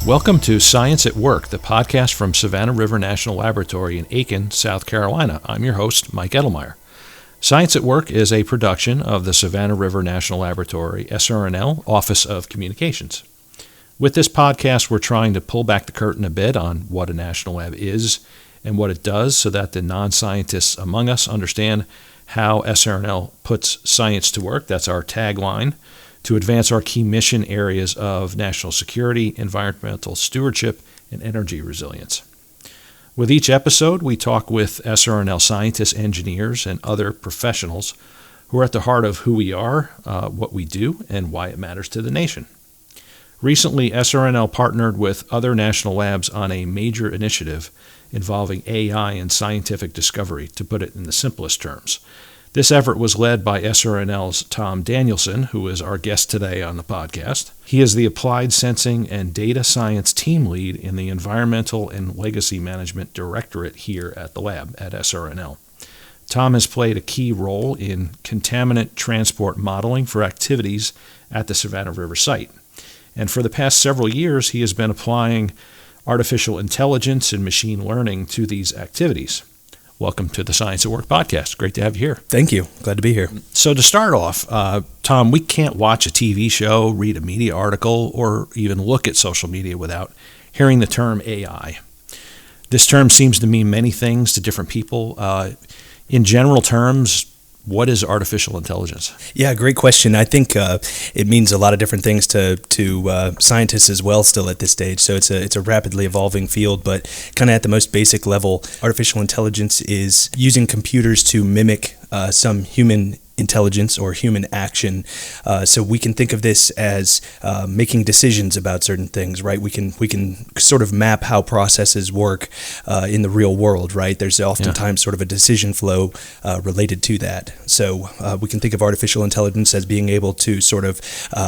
Welcome to Science at Work, the podcast from Savannah River National Laboratory in Aiken, South Carolina. I'm your host, Mike Edelmeyer. Science at Work is a production of the Savannah River National Laboratory, SRNL, Office of Communications. With this podcast, we're trying to pull back the curtain a bit on what a national lab is and what it does so that the non-scientists among us understand how SRNL puts science to work. That's our tagline, to advance our key mission areas of national security, environmental stewardship, and energy resilience. With each episode, we talk with SRNL scientists, engineers, and other professionals who are at the heart of who we are, what we do, and why it matters to the nation. Recently, SRNL partnered with other national labs on a major initiative involving AI and scientific discovery, to put it in the simplest terms. This effort was led by SRNL's Tom Danielson, who is our guest today on the podcast. He is the Applied Sensing and Data Science Team Lead in the Environmental and Legacy Management Directorate here at the lab at SRNL. Tom has played a key role in contaminant transport modeling for activities at the Savannah River site. And for the past several years, he has been applying artificial intelligence and machine learning to these activities. Welcome to the Science at Work podcast. Great to have you here. Thank you. Glad to be here. So to start off, Tom, we can't watch a TV show, read a media article, or even look at social media without hearing the term AI. This term seems to mean many things to different people. In general terms, what is artificial intelligence? Yeah, great question. I think it means a lot of different things to scientists as well still at this stage. So it's a rapidly evolving field, but kind of at the most basic level, artificial intelligence is using computers to mimic some human intelligence or human action. So we can think of this as making decisions about certain things, right? We can sort of map how processes work in the real world, right? There's oftentimes sort of a decision flow related to that. So we can think of artificial intelligence as being able to sort of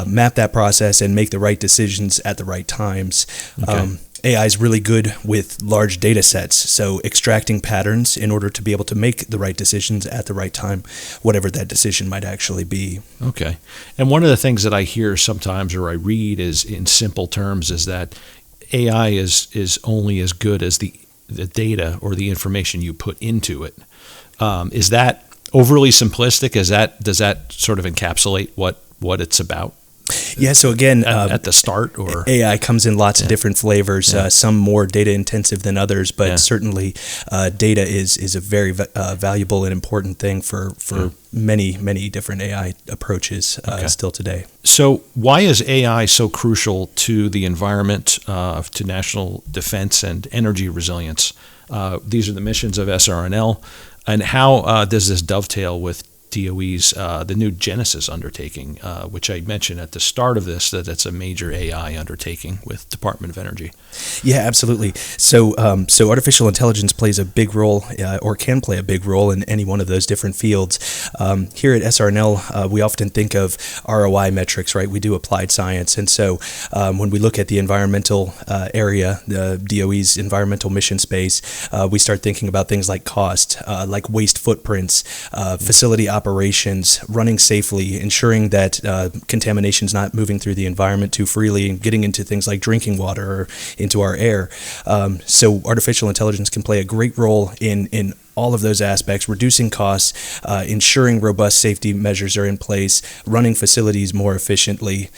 map that process and make the right decisions at the right times. Okay. AI is really good with large data sets, so extracting patterns in order to be able to make the right decisions at the right time, whatever that decision might actually be. Okay. And one of the things that I hear sometimes or I read is in simple terms is that AI is only as good as the data or the information you put into it. Is that overly simplistic? Does that sort of encapsulate what it's about? Yeah, so again, at the start, or AI comes in lots of different flavors, some more data intensive than others, but certainly data is a very valuable and important thing for many, many different AI approaches still today. So why is AI so crucial to the environment, to national defense and energy resilience? These are the missions of SRNL, and how does this dovetail with DOE's the new Genesis undertaking, which I mentioned at the start of this, that it's a major AI undertaking with Department of Energy. Yeah, absolutely. So artificial intelligence plays a big role, or can play a big role in any one of those different fields. Here at SRNL, we often think of ROI metrics, right? We do applied science, and so when we look at the environmental area, the DOE's environmental mission space, we start thinking about things like cost, like waste footprints, facility operations, running safely, ensuring that contamination is not moving through the environment too freely and getting into things like drinking water or into our air. So artificial intelligence can play a great role in all of those aspects, reducing costs, ensuring robust safety measures are in place, running facilities more efficiently.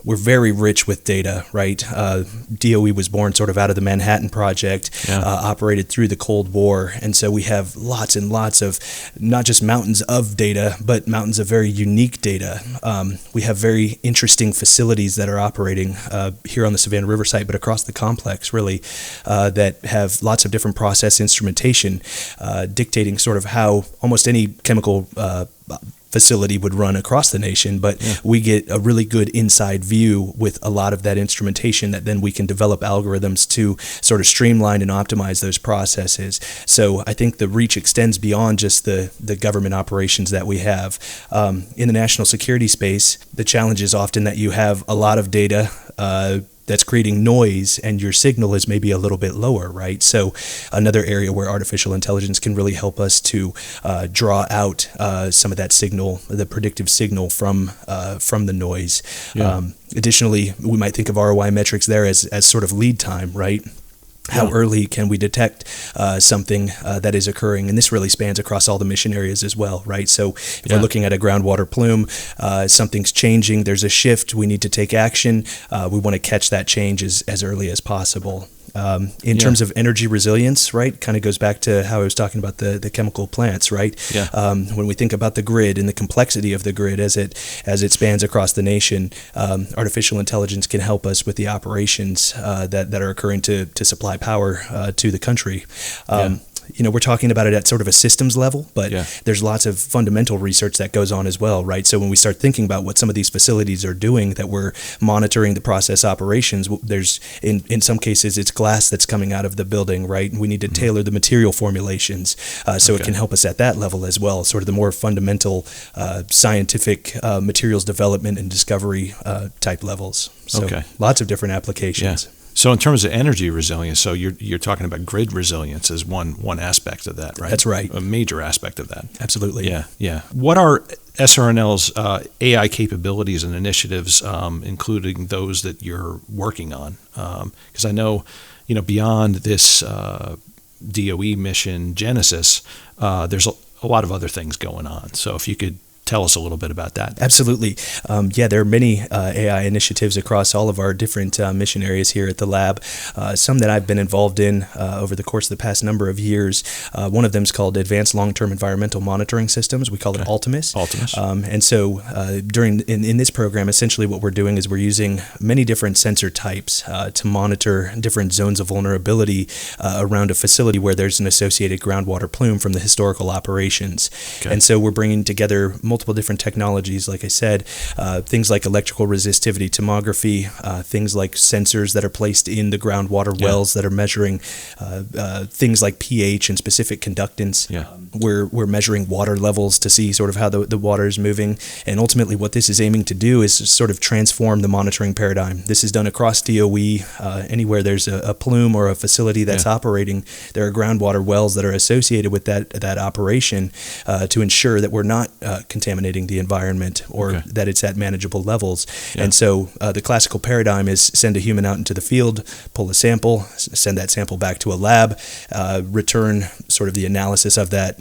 We're very rich with data, right? DOE was born sort of out of the Manhattan Project, operated through the Cold War, and so we have lots and lots of not just mountains of data, but mountains of very unique data. We have very interesting facilities that are operating here on the Savannah River site, but across the complex, really, that have lots of different process instrumentation, dictating sort of how almost any chemical facility would run across the nation, but we get a really good inside view with a lot of that instrumentation that then we can develop algorithms to sort of streamline and optimize those processes. So I think the reach extends beyond just the government operations that we have. In the national security space, the challenge is often that you have a lot of data that's creating noise, and your signal is maybe a little bit lower, right? So another area where artificial intelligence can really help us to draw out some of that signal, the predictive signal from the noise. Yeah. Additionally, we might think of ROI metrics there as sort of lead time, right? How early can we detect something that is occurring? And this really spans across all the mission areas as well, right? So if we're looking at a groundwater plume, something's changing, there's a shift, we need to take action. We want to catch that change as early as possible. In terms of energy resilience, right, kind of goes back to how I was talking about the chemical plants, right? Yeah. When we think about the grid and the complexity of the grid as it spans across the nation, artificial intelligence can help us with the operations that are occurring to supply power to the country. We're talking about it at sort of a systems level, but there's lots of fundamental research that goes on as well, right? So when we start thinking about what some of these facilities are doing, that we're monitoring the process operations, there's in some cases it's glass that's coming out of the building, right? We need to tailor the material formulations so it can help us at that level as well, sort of the more fundamental scientific materials development and discovery type levels. So lots of different applications. Yeah. So in terms of energy resilience, so you're talking about grid resilience as one aspect of that, right? That's right. A major aspect of that. Absolutely. Yeah. What are SRNL's AI capabilities and initiatives, including those that you're working on? Because I know, beyond this DOE mission Genesis, there's a lot of other things going on. So if you could tell us a little bit about that. Absolutely. There are many AI initiatives across all of our different mission areas here at the lab. Some that I've been involved in over the course of the past number of years. One of them is called Advanced Long-Term Environmental Monitoring Systems. We call it Ultimus. And so in this program, essentially what we're doing is we're using many different sensor types to monitor different zones of vulnerability around a facility where there's an associated groundwater plume from the historical operations. And so we're bringing together multiple different technologies, like I said, things like electrical resistivity tomography, things like sensors that are placed in the groundwater wells that are measuring things like pH and specific conductance. We're measuring water levels to see sort of how the water is moving. And ultimately what this is aiming to do is sort of transform the monitoring paradigm. This is done across DOE. Anywhere there's a plume or a facility that's operating, there are groundwater wells that are associated with that operation to ensure that we're not contaminating the environment or that it's at manageable levels. And so the classical paradigm is send a human out into the field, pull a sample, send that sample back to a lab, return sort of the analysis of that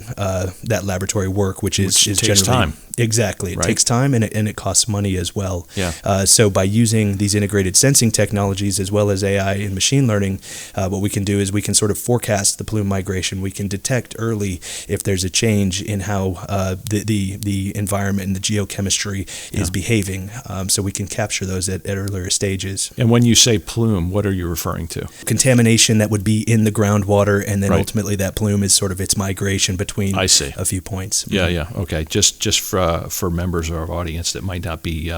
laboratory work, which is takes generally time. Exactly. It takes time and it costs money as well. Yeah. So by using these integrated sensing technologies as well as AI and machine learning, what we can do is we can sort of forecast the plume migration. We can detect early if there's a change in how the environment and the geochemistry is behaving. So we can capture those at earlier stages. And when you say plume, what are you referring to? Contamination that would be in the groundwater, and then ultimately that plume is sort of its migration between a few points. Yeah. Okay. Just for members of our audience that might not be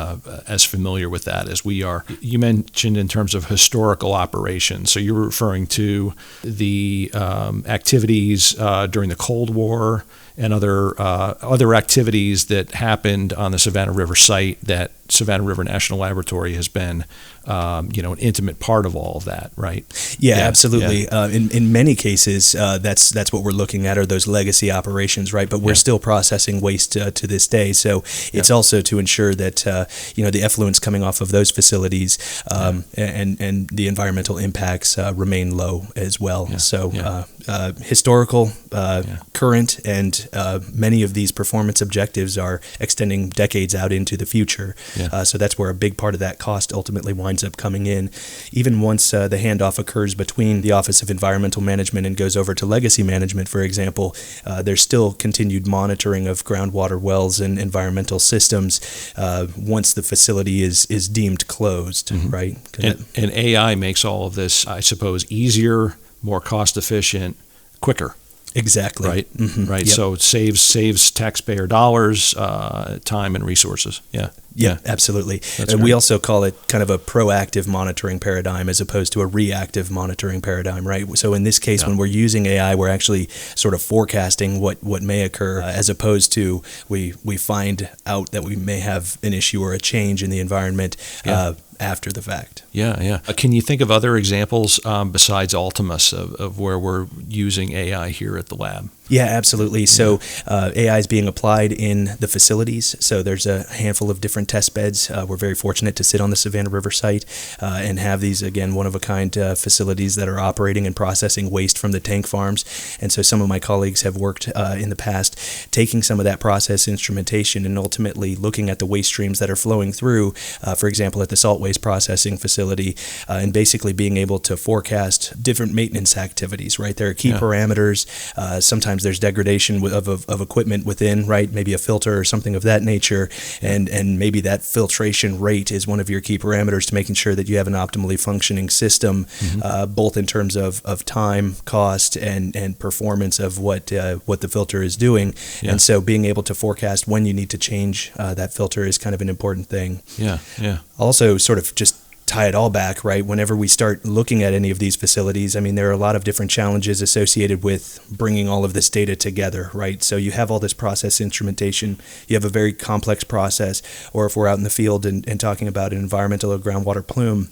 as familiar with that as we are. You mentioned in terms of historical operations, so you're referring to the activities during the Cold War and other activities that happened on the Savannah River site that Savannah River National Laboratory has been, an intimate part of all of that, right? Yeah, absolutely. Yeah. In many cases, that's what we're looking at are those legacy operations, right? But we're still processing waste to this day. So it's also to ensure that the effluents coming off of those facilities and the environmental impacts remain low as well. Yeah. So historical, current, and many of these performance objectives are extending decades out into the future. So that's where a big part of that cost ultimately winds up coming in. Even once the handoff occurs between the Office of Environmental Management and goes over to legacy management, for example, there's still continued monitoring of groundwater wells and environmental systems once the facility is deemed closed, right? And AI makes all of this, I suppose, easier, more cost efficient, quicker. Exactly. Right. Right. Yep. So it saves taxpayer dollars, time, and resources. Yeah, absolutely. And we also call it kind of a proactive monitoring paradigm as opposed to a reactive monitoring paradigm, right? So in this case, when we're using AI, we're actually sort of forecasting what may occur as opposed to we find out that we may have an issue or a change in the environment. after the fact. Yeah. Can you think of other examples besides Ultimus of where we're using AI here at the lab? Yeah, absolutely. So AI is being applied in the facilities. So there's a handful of different test beds. We're very fortunate to sit on the Savannah River site and have these, again, one-of-a-kind facilities that are operating and processing waste from the tank farms. And so some of my colleagues have worked in the past taking some of that process instrumentation and ultimately looking at the waste streams that are flowing through, for example, at the salt waste processing facility, and basically being able to forecast different maintenance activities, right? There are key parameters. Sometimes there's degradation of equipment within, right? Maybe a filter or something of that nature, and maybe that filtration rate is one of your key parameters to making sure that you have an optimally functioning system, both in terms of time, cost, and performance of what the filter is doing. And so being able to forecast when you need to change that filter is kind of an important thing. Yeah. Also, sort of just tie it all back, right? Whenever we start looking at any of these facilities, I mean, there are a lot of different challenges associated with bringing all of this data together, right? So you have all this process instrumentation, you have a very complex process, or if we're out in the field and talking about an environmental or groundwater plume,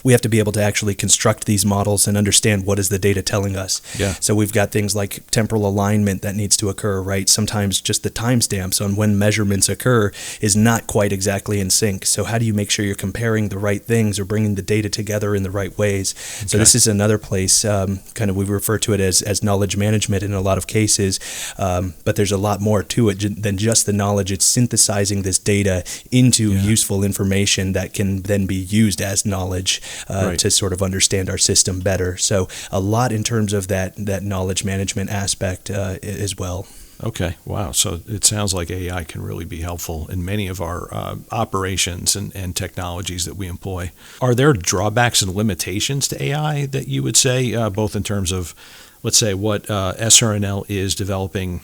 we have to be able to actually construct these models and understand what is the data telling us. Yeah. So we've got things like temporal alignment that needs to occur, right? Sometimes just the timestamps on when measurements occur is not quite exactly in sync. So how do you make sure you're comparing the right things or bringing the data together in the right ways? Okay. So this is another place, kind of we refer to it as knowledge management in a lot of cases, but there's a lot more to it than just the knowledge. It's synthesizing this data into useful information that can then be used as knowledge. To sort of understand our system better. So a lot in terms of that knowledge management aspect as well. Okay, wow. So it sounds like AI can really be helpful in many of our operations and technologies that we employ. Are there drawbacks and limitations to AI that you would say, both in terms of, let's say, what SRNL is developing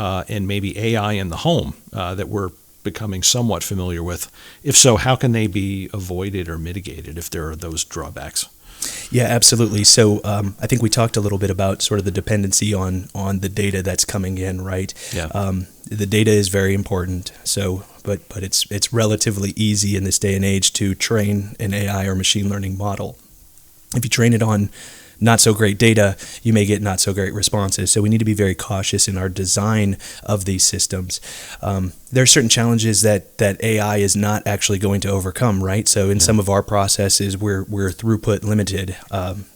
and maybe AI in the home that we're becoming somewhat familiar with? If so, how can they be avoided or mitigated if there are those drawbacks? Yeah, absolutely. So I think we talked a little bit about sort of the dependency on the data that's coming in, right? Yeah. The data is very important. So, but it's relatively easy in this day and age to train an AI or machine learning model. If you train it on not so great data, you may get not so great responses. So we need to be very cautious in our design of these systems. There are certain challenges that AI is not actually going to overcome, right? So in some of our processes, we're throughput limited.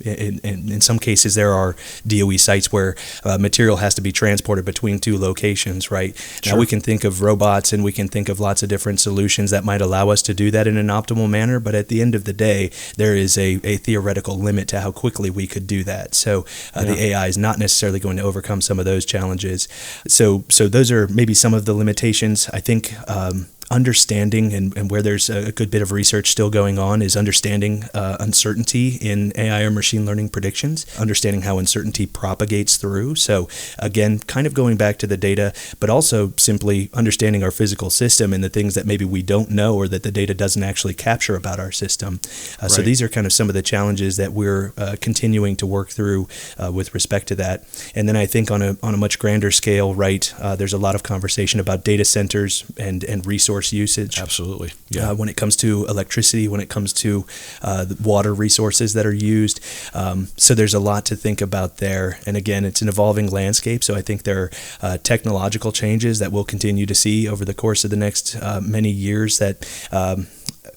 In some cases, there are DOE sites where material has to be transported between two locations, right? Sure. Now we can think of robots and we can think of lots of different solutions that might allow us to do that in an optimal manner, but at the end of the day, there is a theoretical limit to how quickly we could do that. So the AI is not necessarily going to overcome some of those challenges. So those are maybe some of the limitations. I think understanding and where there's a good bit of research still going on is understanding uncertainty in AI or machine learning predictions, understanding how uncertainty propagates through. So again, kind of going back to the data, but also simply understanding our physical system and the things that maybe we don't know or that the data doesn't actually capture about our system. So these are kind of some of the challenges that we're continuing to work through with respect to that. And then I think on a much grander scale, right, there's a lot of conversation about data centers and resource usage. Absolutely. Yeah. When it comes to electricity, when it comes to the water resources that are used. So there's a lot to think about there. And again, it's an evolving landscape. So I think there are technological changes that we'll continue to see over the course of the next many years that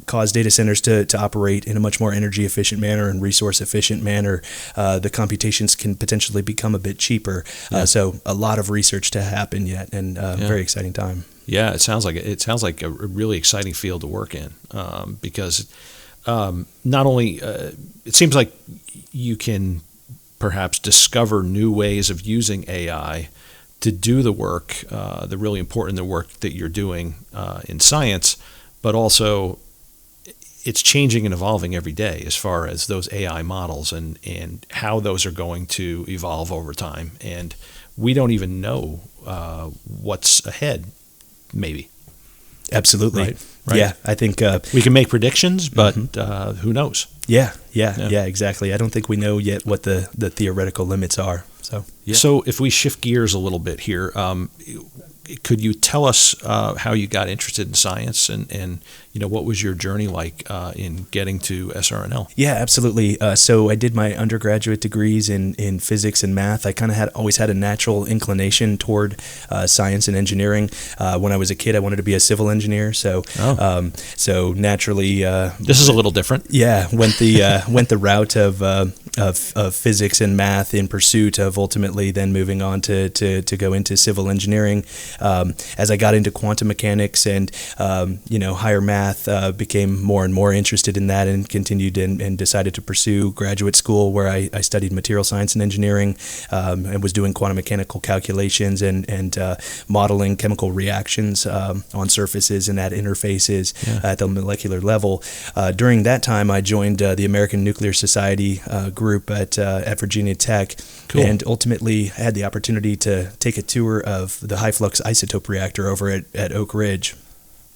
cause data centers to operate in a much more energy efficient manner and resource efficient manner. The computations can potentially become a bit cheaper. So a lot of research to happen yet, and very exciting time. Yeah, it sounds like a really exciting field to work in because not only it seems like you can perhaps discover new ways of using AI to do the work, the really important work that you're doing in science, but also it's changing and evolving every day as far as those AI models and how those are going to evolve over time. And we don't even know what's ahead. Maybe. Absolutely. Right. Yeah, I think we can make predictions, but who knows? Yeah, exactly. I don't think we know yet what the theoretical limits are. So So if we shift gears a little bit here, could you tell us how you got interested in science, and what was your journey like in getting to SRNL? Yeah, absolutely. So I did my undergraduate degrees in physics and math. I kind of always had a natural inclination toward science and engineering. When I was a kid, I wanted to be a civil engineer. So so naturally, this is a little different. Yeah, went the route of physics and math in pursuit of ultimately then moving on to go into civil engineering. As I got into quantum mechanics and higher math, became more and more interested in that, and continued and decided to pursue graduate school, where I studied material science and engineering, and was doing quantum mechanical calculations and modeling chemical reactions on surfaces and at interfaces at the molecular level. During that time, I joined the American Nuclear Society group at Virginia Tech. Cool. And ultimately had the opportunity to take a tour of the high flux isotope reactor over at Oak Ridge.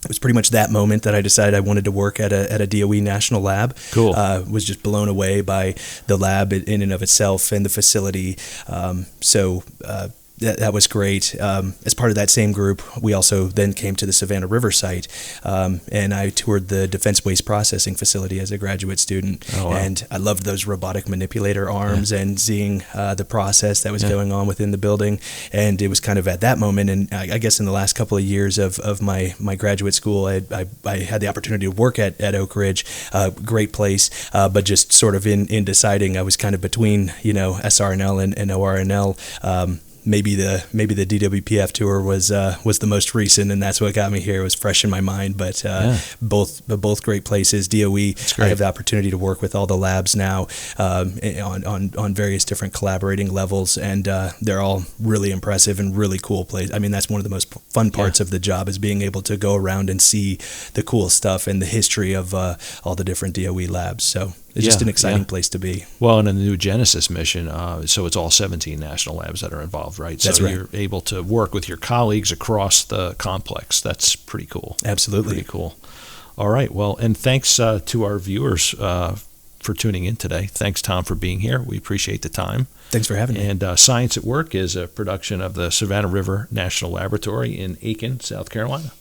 It was pretty much that moment that I decided I wanted to work at a DOE national lab. Cool. Was just blown away by the lab in and of itself and the facility. That was great. As part of that same group, we also then came to the Savannah River site, and I toured the Defense Waste Processing Facility as a graduate student. Oh, wow. And I loved those robotic manipulator arms and seeing the process that was going on within the building. And it was kind of at that moment, and I guess in the last couple of years of my graduate school, I had the opportunity to work at Oak Ridge, great place, but just sort of in deciding, I was kind of between SRNL and ORNL. Maybe the DWPF tour was the most recent, and that's what got me here. It was fresh in my mind, but both great places. DOE, I have the opportunity to work with all the labs now on various different collaborating levels, and they're all really impressive and really cool places. I mean, that's one of the most fun parts of the job, is being able to go around and see the cool stuff and the history of all the different DOE labs. So it's just an exciting place to be. Well, and in the new Genesis mission, so it's all 17 national labs that are involved, right? That's so right. You're able to work with your colleagues across the complex. That's pretty cool. Absolutely. Pretty cool. All right. Well, and thanks to our viewers for tuning in today. Thanks, Tom, for being here. We appreciate the time. Thanks for having me. And Science at Work is a production of the Savannah River National Laboratory in Aiken, South Carolina.